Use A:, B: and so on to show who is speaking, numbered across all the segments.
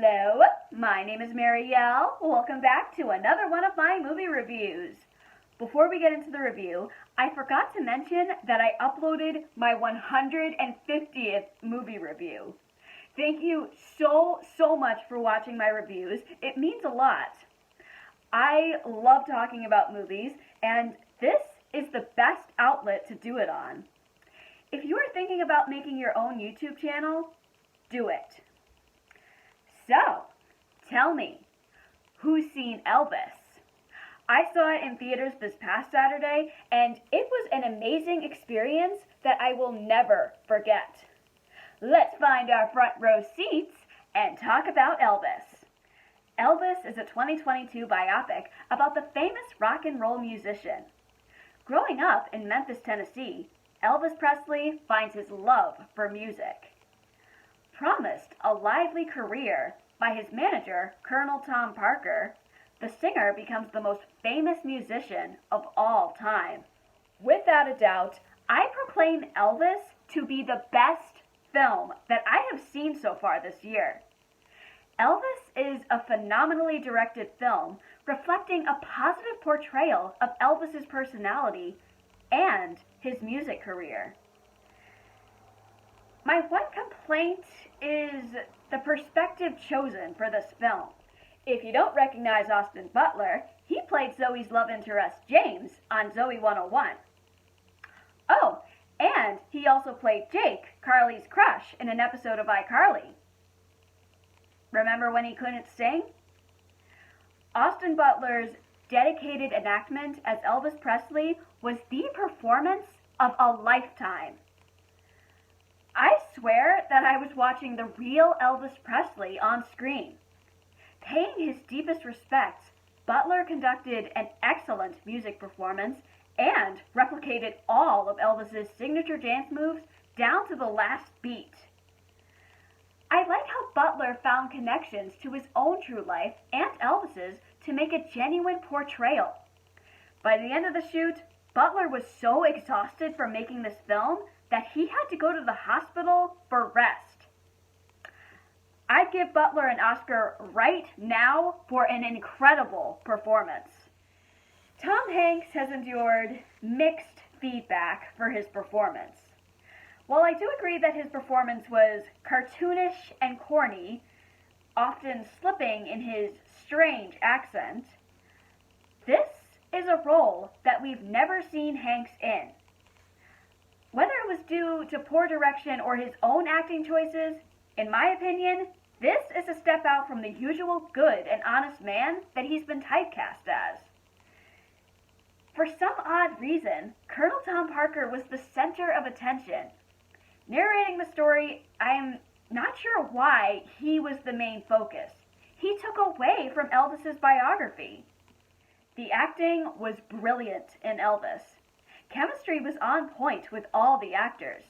A: Hello, my name is Marielle. Welcome back to another one of my movie reviews. Before we get into the review, I forgot to mention that I uploaded my 150th movie review. Thank you so much for watching my reviews. It means a lot. I love talking about movies, and this is the best outlet to do it on. If you are thinking about making your own YouTube channel, do it. So, tell me, who's seen Elvis? I saw it in theaters this past Saturday, and it was an amazing experience that I will never forget. Let's find our front row seats and talk about Elvis. Elvis is a 2022 biopic about the famous rock and roll musician. Growing up in Memphis, Tennessee, Elvis Presley finds his love for music. Promised a lively career by his manager, Colonel Tom Parker, the singer becomes the most famous musician of all time. Without a doubt, I proclaim Elvis to be the best film that I have seen so far this year. Elvis is a phenomenally directed film reflecting a positive portrayal of Elvis's personality and his music career. My one complaint is the perspective chosen for this film. If you don't recognize Austin Butler, he played Zoe's love interest James on Zoe 101. Oh, and he also played Jake, Carly's crush, in an episode of iCarly. Remember when he couldn't sing? Austin Butler's dedicated enactment as Elvis Presley was the performance of a lifetime. I swear that I was watching the real Elvis Presley on screen. Paying his deepest respects, Butler conducted an excellent music performance and replicated all of Elvis's signature dance moves down to the last beat. I like how Butler found connections to his own true life and Elvis's to make a genuine portrayal. By the end of the shoot, Butler was so exhausted from making this film that he had to go to the hospital for rest. I'd give Butler an Oscar right now for an incredible performance. Tom Hanks has endured mixed feedback for his performance. While I do agree that his performance was cartoonish and corny, often slipping in his strange accent, this is a role that we've never seen Hanks in. Whether it was due to poor direction or his own acting choices, in my opinion, this is a step out from the usual good and honest man that he's been typecast as. For some odd reason, Colonel Tom Parker was the center of attention. Narrating the story, I'm not sure why he was the main focus. He took away from Elvis's biography. The acting was brilliant in Elvis. Chemistry was on point with all the actors.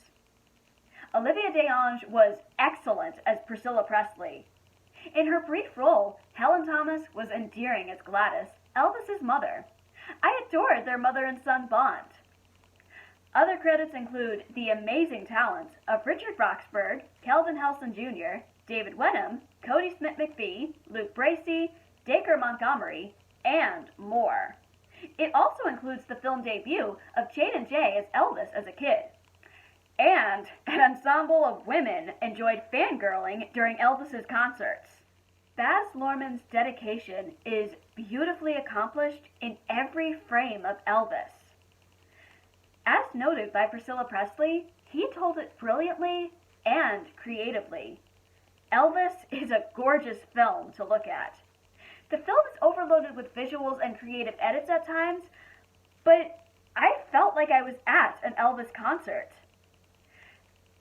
A: Olivia DeAnge was excellent as Priscilla Presley. In her brief role, Helen Thomas was endearing as Gladys, Elvis's mother. I adored their mother and son bond. Other credits include the amazing talent of Richard Roxburgh, Kelvin Helson Jr., David Wenham, Cody Smith-McPhee, Luke Bracey, Dacre Montgomery, and more. It also includes the film debut of Jaden Jay as Elvis as a kid. And an ensemble of women enjoyed fangirling during Elvis's concerts. Baz Luhrmann's dedication is beautifully accomplished in every frame of Elvis. As noted by Priscilla Presley, he told it brilliantly and creatively. Elvis is a gorgeous film to look at. The film is overloaded with visuals and creative edits at times, but I felt like I was at an Elvis concert.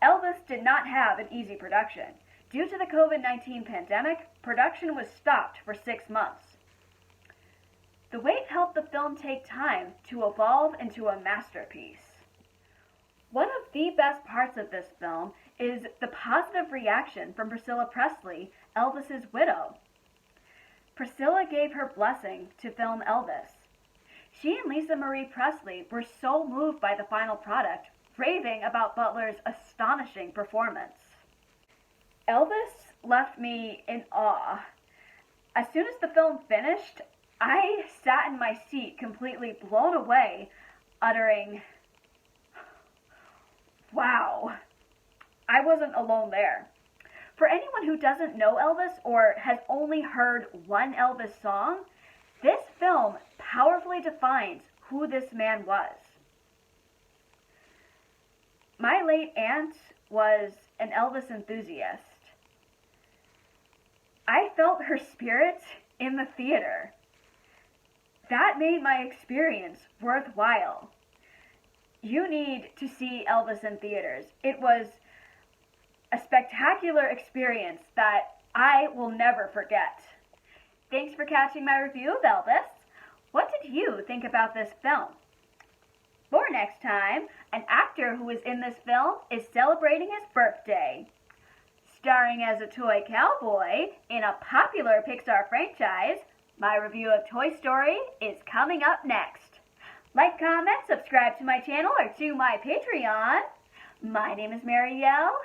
A: Elvis did not have an easy production. Due to the COVID-19 pandemic, production was stopped for 6 months. The wait helped the film take time to evolve into a masterpiece. One of the best parts of this film is the positive reaction from Priscilla Presley, Elvis's widow. Priscilla gave her blessing to film Elvis. She and Lisa Marie Presley were so moved by the final product, raving about Butler's astonishing performance. Elvis left me in awe. As soon as the film finished, I sat in my seat completely blown away, uttering, "Wow." I wasn't alone there. For anyone who doesn't know Elvis or has only heard one Elvis song, this film powerfully defines who this man was. My late aunt was an Elvis enthusiast. I felt her spirit in the theater. That made my experience worthwhile. You need to see Elvis in theaters. It was a spectacular experience that I will never forget. Thanks for catching my review of Elvis. What did you think about this film? For next time, an actor who is in this film is celebrating his birthday. Starring as a toy cowboy in a popular Pixar franchise, my review of Toy Story is coming up next. Like, comment, subscribe to my channel or to my Patreon. My name is Marielle,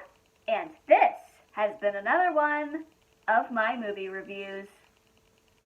A: and this has been another one of my movie reviews.